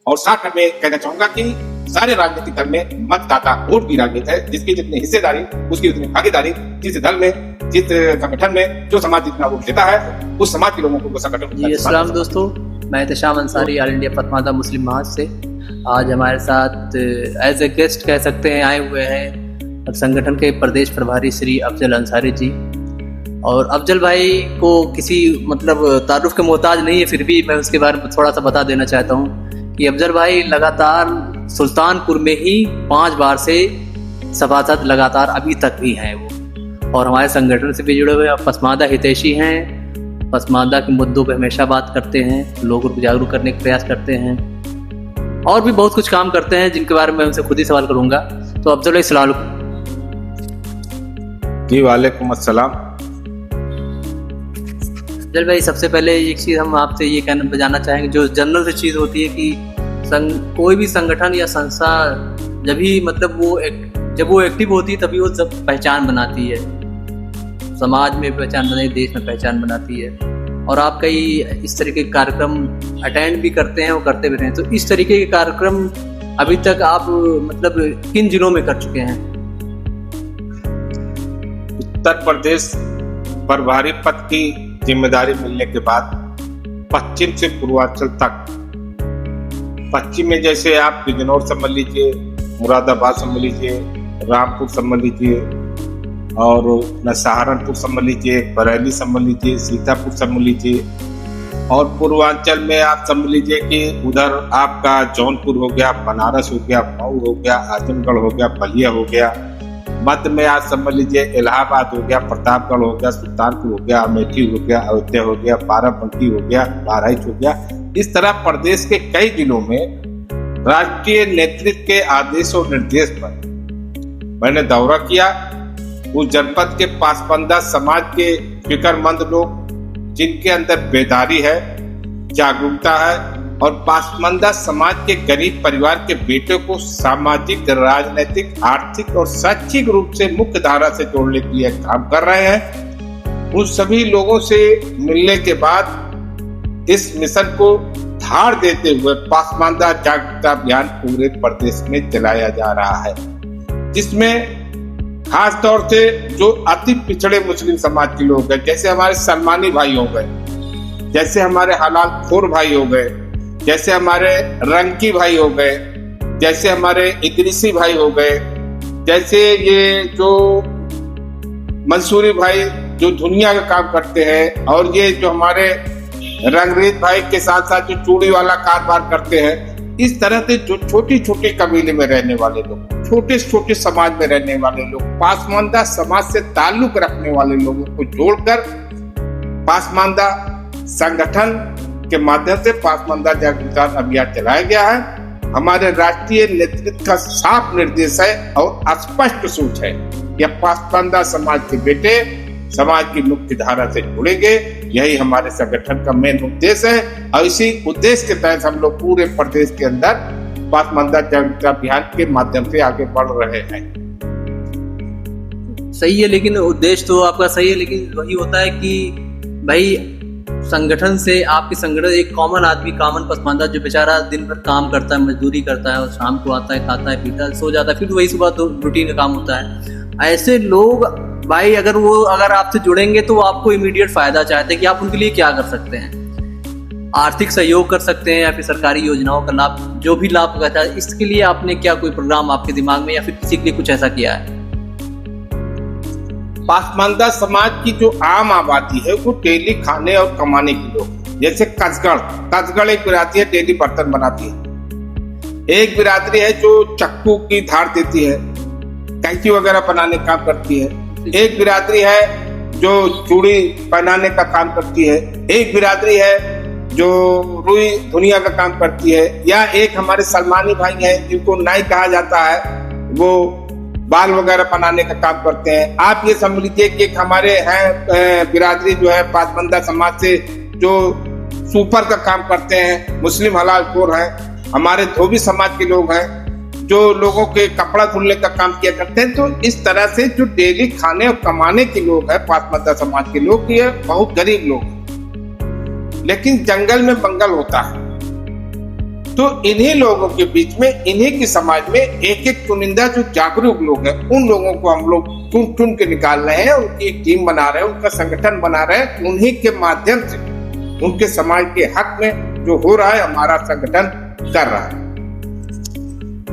और साथ में कहना चाहूंगा कि सारे राजनीतिक दल में मतदाता वोट की राजनीति है, जिसकी जितनी हिस्सेदारी उसकी उतनी भागीदारी, जिस दल में जिस संगठन में जो समाज जितना वोट देता है उस समाज के लोगों को संगठन। जी अस्सलाम दोस्तों, मैं एहतशाम अंसारी ऑल इंडिया पसमानदा मुस्लिम महाज से। आज हमारे साथ एज ए गेस्ट कह सकते हैं आए हुए हैं संगठन के प्रदेश प्रभारी श्री अफजल अंसारी जी। और अफजल भाई को किसी तारुफ के मोहताज नहीं है, फिर भी मैं उसके बारे में थोड़ा सा बता देना चाहता हूँ कि अफजल भाई लगातार सुल्तानपुर में ही 5 बार से सभासद लगातार अभी तक भी हैं वो, और हमारे संगठन से भी जुड़े हुए पसमानदा हितैषी हैं। पसमानदा के मुद्दों पे हमेशा बात करते हैं, लोगों को जागरूक करने का प्रयास करते हैं और भी बहुत कुछ काम करते हैं जिनके बारे में मैं उनसे खुद ही सवाल करूंगा। तो अफजल भाई सलाम जी। वालेकुम अस्सलाम। अफजल भाई, सबसे पहले एक चीज़ हम आपसे ये जानना चाहेंगे, जो जनरल से चीज़ होती है कि कोई भी संगठन या संस्था जब भी जब वो एक्टिव होती है तभी वो सब पहचान बनाती है, समाज में पहचान बनाती है, देश में पहचान बनाती है। और आप कई इस तरीके के कार्यक्रम अटेंड भी करते हैं और करते भी रहे हैं। तो इस तरीके के कार्यक्रम अभी तक आप किन जिलों में कर चुके हैं? उत्तर प्रदेश प्रभारी पद की जिम्मेदारी मिलने के बाद पश्चिम से पूर्वांचल तक, पश्चिम में जैसे आप बिजनौर समझ लीजिए, मुरादाबाद समझ लीजिए, रामपुर समझ लीजिए, और न सहारनपुर समझ लीजिए, बरेली समझ लीजिए, सीतापुर समझ लीजिए, और पूर्वांचल में आप समझ लीजिए कि उधर आपका जौनपुर हो गया, बनारस हो गया, मऊ हो गया, आजमगढ़ हो गया, बलिया हो गया। मध्य में आप समझ लीजिए इलाहाबाद हो गया, प्रतापगढ़ हो गया, सुल्तानपुर हो गया, अमेठी हो गया, अयोध्या हो गया, बाराबंकी हो गया, बहराइच हो गया। इस तरह प्रदेश के कई जिलों में राष्ट्रीय नेतृत्व के आदेश और निर्देश पर मैंने दौरा किया। उस जनपद के पासमानदा समाज के फिक्रमंद लोग, जिनके अंदर बेदारी है, जागरूकता है, और पासमानदा समाज के गरीब परिवार के बेटे को सामाजिक, राजनीतिक, आर्थिक और शैक्षिक रूप से मुख्य धारा से जोड़ने के लिए काम कर रहे हैं। उन सभी लोगों से मिलने के बाद इस मिशन को धार देते हुए पासमानदा जागरूकता अभियान पूरे प्रदेश में चलाया जा रहा है, जिसमें खास तौर से जो अति पिछड़े मुस्लिम समाज के लोग हैं, जैसे हमारे सलमानी भाई हो गए, जैसे हमारे हलाल खोर भाई हो गए, जैसे हमारे रंकी भाई हो गए, जैसे हमारे इदरीसी भाई हो गए, जैसे ये जो मंसूरी भाई जो दुनिया का काम करते हैं, और ये जो हमारे रंगरेज भाई के साथ साथ जो चूड़ी वाला कारोबार करते हैं। इस तरह से जो छोटी छोटी कबीले में रहने वाले लोग, छोटे छोटे समाज में रहने वाले लोग, पासमानदा समाज से ताल्लुक रखने वाले लोगों को जोड़कर पासमानदा संगठन के माध्यम से पासमानदा जागरूकता अभियान चलाया गया है। हमारे राष्ट्रीय नेतृत्व का साफ निर्देश है और स्पष्ट सोच है कि पासमानदा समाज के बेटे समाज की मुख्य धारा से जुड़ेंगे। यही हमारे संगठन का मेन उद्देश्य है, और इसी उद्देश्य के तहत हम लोग पूरे प्रदेश के अंदर पासमानदा जागरूकता अभियान के माध्यम से आगे बढ़ रहे हैं। सही है, लेकिन उद्देश्य तो आपका सही है, लेकिन वही होता है कि भाई संगठन से आपके संगठन एक कॉमन आदमी, कॉमन पसमानदा जो बेचारा दिन भर काम करता है, मजदूरी करता है और शाम को आता है, खाता है, पीता है, सो जाता है, फिर वही सुबह तो रूटीन का काम होता है। ऐसे लोग भाई अगर आपसे जुड़ेंगे तो आपको इमीडिएट फायदा चाहते हैं कि आप उनके लिए क्या कर सकते हैं, आर्थिक सहयोग कर सकते हैं या फिर सरकारी योजनाओं का लाभ, जो भी लाभ कहता है, इसके लिए आपने क्या कोई प्रोग्राम आपके दिमाग में या फिर किसी के लिए कुछ ऐसा किया है? पासमानदा समाज की जो आम आबादी है वो डेली खाने और कमाने के लोग, जैसे कसगढ़ एक बिरादरी है, डेली बर्तन बनाती है। एक बिरादरी है जो चक्कू की धार देती है, कैंची वगैरह बनाने का काम करती है। एक बिरादरी है जो चूड़ी पहनाने का काम करती है। एक बिरादरी है जो रुई दुनिया का काम करती है। या एक हमारे सलमानी भाई हैं जिनको नाई कहा जाता है, वो बाल वगैरह बनाने का काम करते हैं। आप ये समझ लीजिए कि एक हमारे हैं बिरादरी जो है पासमानदा समाज से जो सुपर का काम करते हैं, मुस्लिम हलाल खोर हैं। हमारे धोबी समाज के लोग हैं जो लोगों के कपड़ा धुलने का काम किया करते हैं। तो इस तरह से जो डेली खाने और कमाने के लोग हैं पासमानदा समाज के लोग, ये बहुत गरीब लोग हैं। लेकिन जंगल में मंगल होता है। तो इन्हीं लोगों के बीच में, इन्हीं की समाज में एक एक चुनिंदा जो जागरूक लोग हैं, उन लोगों को हम लोग चुन चुन के निकाल रहे हैं, उनकी एक टीम बना रहे हैं, उनका संगठन बना रहे हैं। उन्हीं के माध्यम से उनके समाज के हक में जो हो रहा है हमारा संगठन कर रहा है।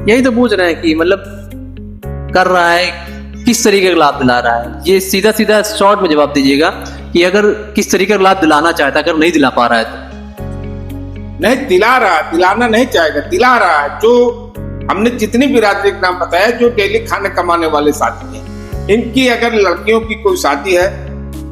यही तो पूछ रहे हैं कि मतलब कर रहा है, किस तरीके का लाभ दिला रहा है। ये सीधा सीधा शॉर्ट में जवाब दीजिएगा कि अगर किस तरीके का लाभ दिलाना चाहता है, अगर नहीं दिला पा रहा है तो। नहीं दिला रहा, दिलाना नहीं चाहेगा, दिला रहा है। जो हमने जितनी बिरादरी के नाम बताया, जो डेली खाने कमाने वाले साथी हैं, इनकी अगर लड़कियों की कोई शादी है,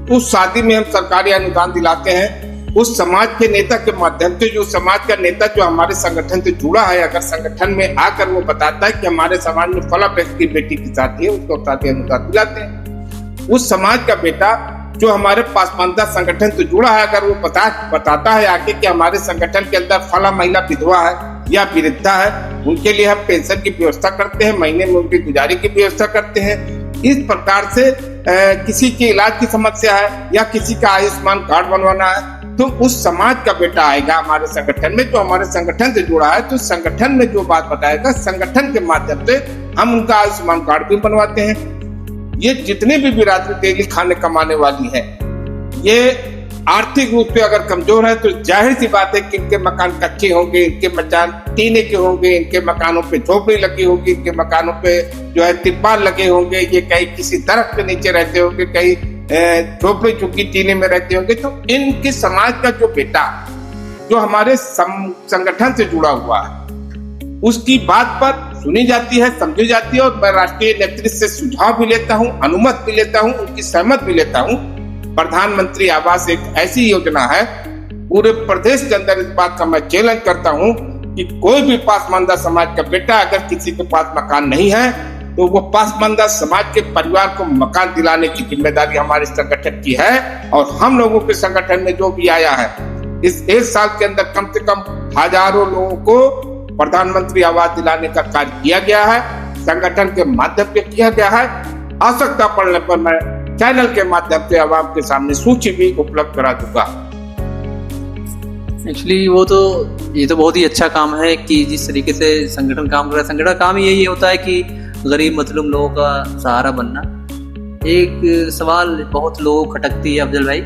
उस शादी में हम सरकारी अनुदान दिलाते हैं। उस समाज के नेता के माध्यम से, जो समाज का नेता जो हमारे संगठन से जुड़ा है, अगर संगठन में आकर वो बताता है कि हमारे समाज में फला व्यक्ति की बेटी की शादी है, उसको शादी अनुदान दिलाते हैं। उस समाज का बेटा जो हमारे पासमानदा संगठन से जुड़ा है, अगर वो बताता है आके कि हमारे संगठन के अंदर फला महिला विधवा है या वृद्धा है, उनके लिए हम पेंशन की व्यवस्था करते हैं, महीने में उनकी गुजारी की व्यवस्था करते हैं। इस प्रकार से किसी के इलाज की समस्या है या किसी का आयुष्मान कार्ड बनवाना है, तो उस समाज का बेटा आएगा हमारे संगठन में, जो हमारे संगठन से जुड़ा है। तो संगठन में जो बात बताएगा, संगठन के माध्यम से हम उनका आयुष्मान कार्ड भी बनवाते हैं। ये जितने भी बिरादरी डेली खाने कमाने वाली है, ये आर्थिक रूप से अगर कमजोर है, तो जाहिर सी बात है कि इनके मकान कच्चे होंगे, इनके मकान टीने के होंगे, इनके मकानों पे झोपड़ी लगी होगी, इनके मकानों पे जो है तिरपाल लगे होंगे, ये कहीं किसी दरख्त के नीचे रहते होंगे, कहीं झोपड़ी झुग्गी टीने में रहते होंगे। तो इनके समाज का जो बेटा जो हमारे संगठन से जुड़ा हुआ है, उसकी बात पर सुनी जाती है, समझी जाती है। और मैं राष्ट्रीय नेतृत्व से सुझाव भी लेता हूं, अनुमति भी लेता हूं, उनकी सहमत भी लेता हूं। प्रधानमंत्री आवास एक ऐसी योजना है, पूरे प्रदेश के अंदर इस बात का मैं चैलेंज करता हूं कि कोई भी पासमानदा समाज का बेटा अगर किसी के पास मकान नहीं है, तो वो पासमानदा समाज के परिवार को मकान दिलाने की जिम्मेदारी हमारे संगठन की है। और हम लोगों के संगठन में जो भी आया है, इस एक साल के अंदर कम से कम हजारों लोगों को प्रधानमंत्री आवास दिलाने का कार्य किया गया है, संगठन के माध्यम से किया गया है। आवश्यकता पड़ने पर मैं चैनल के माध्यम से आवाम के सामने सूची भी उपलब्ध करा दूंगा। एक्चुअली ये तो बहुत ही अच्छा काम है कि जिस तरीके से संगठन काम कर रहा है। संगठन का काम यही होता है कि गरीब मजलूम लोगों का सहारा बनना। एक सवाल बहुत लोगों को खटकती है अफजल भाई,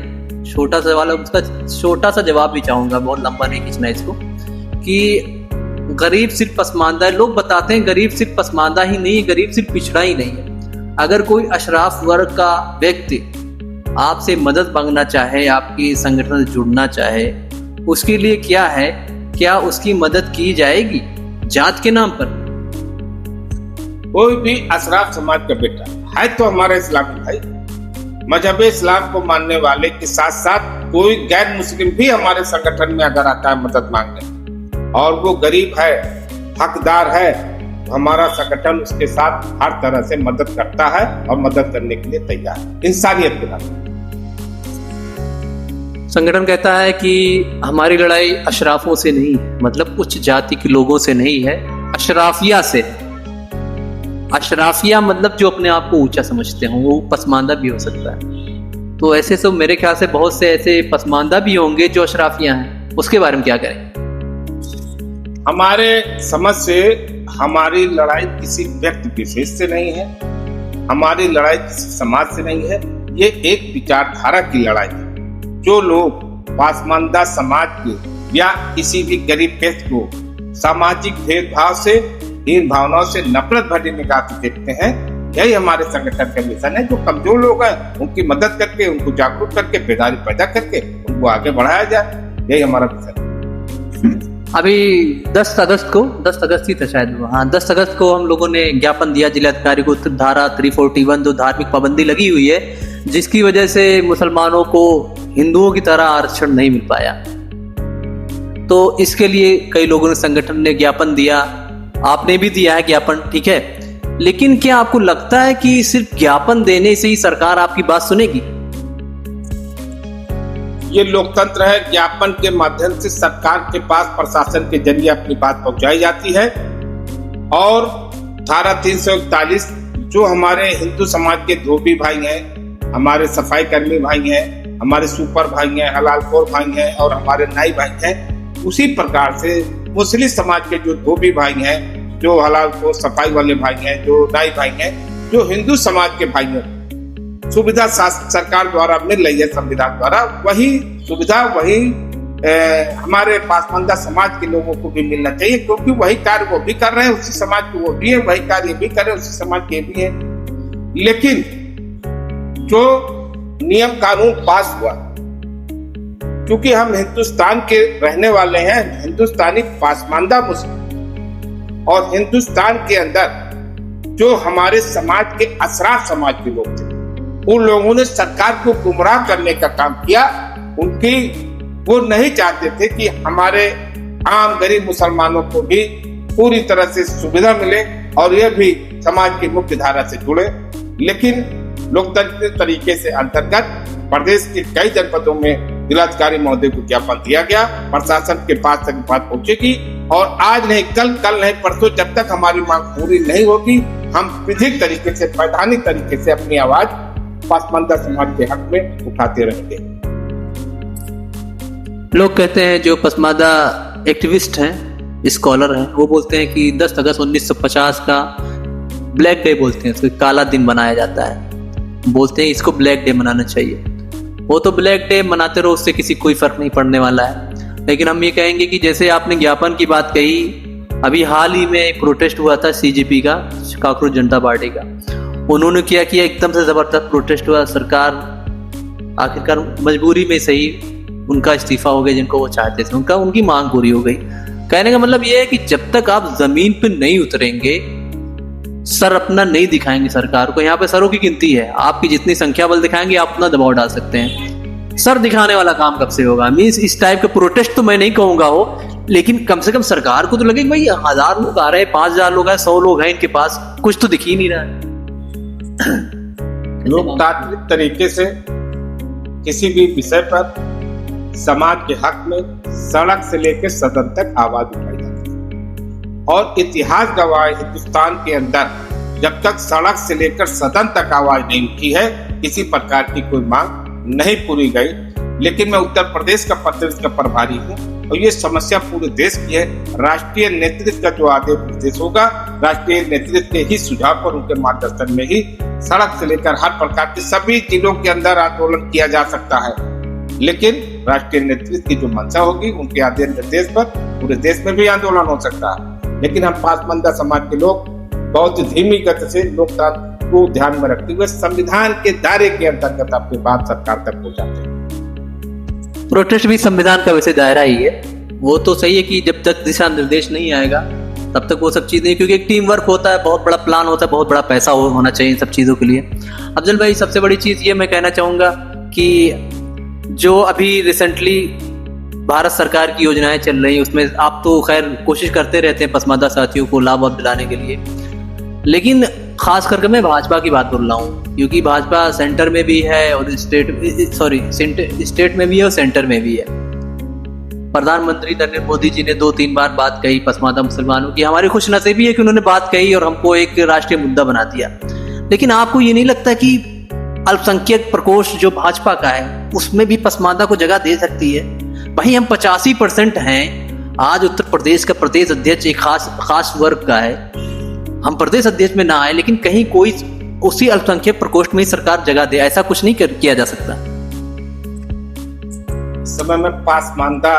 छोटा सा सवाल है, उसका छोटा सा जवाब भी चाहूंगा, बहुत लंबा नहीं खींचना इसको, कि गरीब सिर्फ पसमानदा है। लोग बताते हैं गरीब सिर्फ पसमानदा ही नहीं है, गरीब सिर्फ पिछड़ा ही नहीं है। अगर कोई अशराफ वर्ग का व्यक्ति आपसे मदद मांगना चाहे, आपकी संगठन से जुड़ना चाहे, उसके लिए क्या है, क्या उसकी मदद की जाएगी जात के नाम पर? कोई भी अशराफ समाज का बेटा है तो हमारा इस्लामी भाई, मजहब इस्लाम को मानने वाले के साथ साथ कोई गैर मुस्लिम भी हमारे संगठन में अगर आता है मदद मांगने और वो गरीब है, हकदार है, हमारा संगठन उसके साथ हर तरह से मदद करता है और मदद करने के लिए तैयार है, इंसानियत के नाते। संगठन कहता है कि हमारी लड़ाई अशराफों से नहीं है, मतलब उच्च जाति के लोगों से नहीं है, अशराफिया से। अशराफिया मतलब जो अपने आप को ऊंचा समझते हों, वो पसमानदा भी हो सकता है। तो ऐसे तो मेरे ख्याल से बहुत से ऐसे पसमानदा भी होंगे जो अशराफिया हैं, उसके बारे में क्या करें? हमारे समझ से हमारी लड़ाई किसी व्यक्ति विशेष से नहीं है, हमारी लड़ाई किसी समाज से नहीं है, ये एक विचारधारा की लड़ाई है। जो लोग पासमानदा समाज के या किसी भी गरीब व्यक्ति को सामाजिक भेदभाव से, हीन भावनाओं से, नफरत भरी निगाह से देखते हैं, यही हमारे संगठन का मिशन है। जो कमजोर लोग हैं उनकी मदद करके, उनको जागरूक करके, बेदारी पैदा करके उनको आगे बढ़ाया जाए, यही हमारा मिशन है। अभी 10 अगस्त ही था शायद, हाँ 10 अगस्त को हम लोगों ने ज्ञापन दिया जिलाधिकारी को, धारा 341 जो धार्मिक पाबंदी लगी हुई है, जिसकी वजह से मुसलमानों को हिंदुओं की तरह आरक्षण नहीं मिल पाया। तो इसके लिए कई लोगों ने, संगठन ने ज्ञापन दिया, आपने भी दिया है ज्ञापन, ठीक है, लेकिन क्या आपको लगता है कि सिर्फ ज्ञापन देने से ही सरकार आपकी बात सुनेगी? ये लोकतंत्र है, ज्ञापन के माध्यम से सरकार के पास प्रशासन के जरिए अपनी बात पहुंचाई जाती है। और धारा 341 जो हमारे हिंदू समाज के धोबी भाई हैं, हमारे सफाई कर्मी भाई हैं, हमारे सुपर भाई हैं, हलालखोर भाई हैं और हमारे नाई भाई हैं, उसी प्रकार से मुस्लिम समाज के जो धोबी भाई हैं, जो हलाल को सफाई वाले भाई हैं, जो नाई भाई हैं, जो हिंदू समाज के भाई हैं, सुविधा सरकार द्वारा मिल रही है संविधान द्वारा, वही सुविधा वही हमारे पासमानदा समाज के लोगों को भी मिलना चाहिए, क्योंकि वही कार्य वो भी कर रहे हैं, उसी समाज के वो भी है, वही कार्य भी कर रहे हैं, उसी समाज के भी है। लेकिन जो नियम कानून पास हुआ, क्योंकि हम हिंदुस्तान के रहने वाले हैं, हिंदुस्तानी पासमानदा मुस्लिम, और हिंदुस्तान के अंदर जो हमारे समाज के असराफ समाज के लोग थे, उन लोगों ने सरकार को गुमराह करने का काम किया। वो नहीं चाहते थे कि हमारे आम गरीब मुसलमानों को भी पूरी तरह से सुविधा मिले और यह भी समाज की मुख्य धारा से जुड़े। लेकिन लोकतांत्रिक तरीके से अंतर्गत प्रदेश के कई जनपदों में जिलाधिकारी महोदय को ज्ञापन दिया गया, प्रशासन के पास तक बात पहुंचेगी, और आज नहीं कल नहीं परसों, जब तक हमारी मांग पूरी नहीं होगी, हम विधिक तरीके से, वैधानिक तरीके से अपनी आवाज पासमानदा समाज के हक में उठाते रहेंगे। लोग कहते हैं, जो पसमानदा एक्टिविस्ट हैं, स्कॉलर हैं, वो बोलते हैं कि 10 अगस्त 1950 का ब्लैक डे बोलते हैं, इसको काला दिन मनाया जाता है, बोलते हैं इसको ब्लैक डे मनाना चाहिए। वो तो ब्लैक डे मनाते रहो, उससे किसी कोई फर्क नहीं पड़ने वाला है। लेकिन हम ये कहेंगे कि जैसे आपने ज्ञापन की बात कही, अभी हाल ही में एक प्रोटेस्ट हुआ था CJP का, कॉकरोच जनता पार्टी का, उन्होंने क्या किया, एकदम से जबरदस्त प्रोटेस्ट हुआ, सरकार आखिरकार मजबूरी में सही उनका इस्तीफा हो गया, जिनको वो चाहते थे, उनकी मांग पूरी हो गई। कहने का मतलब ये है कि जब तक आप जमीन पे नहीं उतरेंगे, सर अपना नहीं दिखाएंगे सरकार को, यहाँ पे सरों की गिनती है, आपकी जितनी संख्या बल दिखाएंगे आप अपना दबाव डाल सकते हैं। सर दिखाने वाला काम कब से होगा? मीन्स इस टाइप का प्रोटेस्ट तो मैं नहीं कहूंगा हो, लेकिन कम से कम सरकार को तो लगे भाई 1000 लोग आ रहे हैं, 5000 लोग हैं, 100 लोग हैं इनके पास, कुछ तो दिख ही नहीं रहा है। लोकतांत्रिक तरीके से किसी भी विषय पर समाज के हक में सड़क से लेकर सदन तक आवाज उठाई जाती है, और इतिहास गवाह हिंदुस्तान के अंदर जब तक सड़क से लेकर सदन तक आवाज नहीं उठी है, किसी प्रकार की कोई मांग नहीं पूरी गई। लेकिन मैं उत्तर प्रदेश का प्रदेश का प्रभारी हूँ, और ये समस्या पूरे देश की है। राष्ट्रीय नेतृत्व का जो आदेश निर्देश होगा, राष्ट्रीय नेतृत्व के ही सुझाव पर, उनके मार्गदर्शन में ही सड़क से लेकर हर प्रकार के सभी जिलों के अंदर आंदोलन किया जा सकता है। लेकिन राष्ट्रीय नेतृत्व की जो मंशा होगी, उनके आदेश निर्देश पर पूरे देश में भी आंदोलन हो सकता है। लेकिन हम पासमानदा समाज के लोग बहुत धीमी गति से लोकतंत्र को ध्यान में रखते हुए संविधान के दायरे के अंतर्गत अपनी बात सरकार तक पहुंचाते हैं। प्रोटेस्ट भी संविधान का वैसे दायरा ही है, वो तो सही है कि जब तक दिशा निर्देश नहीं आएगा तब तक वो सब चीजें, क्योंकि एक टीम वर्क होता है, बहुत बड़ा प्लान होता है, बहुत बड़ा पैसा होना चाहिए इन सब चीजों के लिए। अफजल भाई, सबसे बड़ी चीज ये मैं कहना चाहूंगा कि जो अभी रिसेंटली भारत सरकार की योजनाएं चल रही हैं, उसमें आप तो खैर कोशिश करते रहते हैं पसमानदा साथियों को लाभ दिलाने के लिए, लेकिन खास करके मैं भाजपा की बात बोल रहा हूँ, क्योंकि भाजपा सेंटर में भी है और स्टेट में भी है और सेंटर में भी है। प्रधानमंत्री नरेंद्र मोदी जी ने 2-3 बार बात कही पसमानदा मुसलमानों की, हमारी खुशनसीबी है कि उन्होंने बात कही और हमको एक राष्ट्रीय मुद्दा बना दिया। लेकिन आपको ये नहीं लगता कि अल्पसंख्यक प्रकोष्ठ जो भाजपा का है, उसमें भी पसमानदा को जगह दे सकती है? भाई हम 85% हैं। आज उत्तर प्रदेश का प्रदेश अध्यक्ष एक खास वर्ग का है, हम प्रदेश अध्यक्ष में ना आए, लेकिन कहीं कोई उसी अल्पसंख्यक प्रकोष्ठ में ही सरकार जगह दे, ऐसा कुछ नहीं किया जा सकता। समय में पासमानदा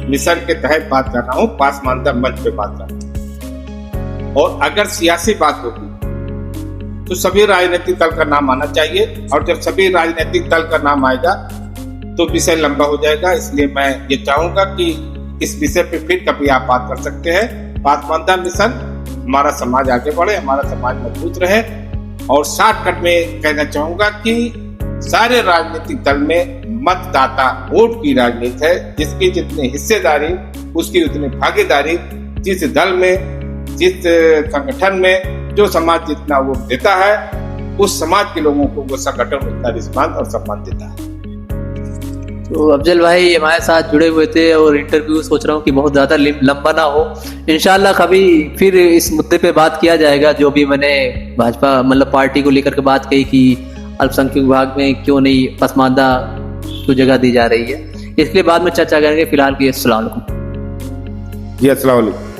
मिशन के तहत बात कर रहा हूँ, पासमानदा मंच पे बात कर रहा हूँ। और अगर सियासी बात होगी तो सभी राजनीतिक दल का नाम आना चाहिए, और जब सभी राजनीतिक दल का नाम आएगा तो विषय लंबा हो जाएगा। इसलिए मैं ये चाहूंगा कि इस विषय पे फिर कभी आप बात कर सकते हैं। पासमानदा मिशन, हमारा समाज आगे बढ़े, हमारा समाज मजबूत रहे। और शॉर्टकट में कहना चाहूंगा कि सारे राजनीतिक दल में मतदाता वोट की राजनीति है, जिसकी जितनी हिस्सेदारी उसकी उतनी भागीदारी, जिस दल में, जिस संगठन में जो समाज जितना वोट देता है, उस समाज के लोगों को वो संगठन उतना रिस्पॉन्स और सम्मान देता है। तो अफजल भाई हमारे साथ जुड़े हुए थे, और इंटरव्यू सोच रहा हूँ कि बहुत ज़्यादा लंबा ना हो। इंशाल्लाह कभी फिर इस मुद्दे पे बात किया जाएगा, जो भी मैंने भाजपा मतलब पार्टी को लेकर के बात कही कि अल्पसंख्यक विभाग में क्यों नहीं पसमानदा को जगह दी जा रही है, इसके लिए बाद में चर्चा करेंगे। फिलहाल के अस्सलाम वालेकुम। जी अस्सलाम वालेकुम।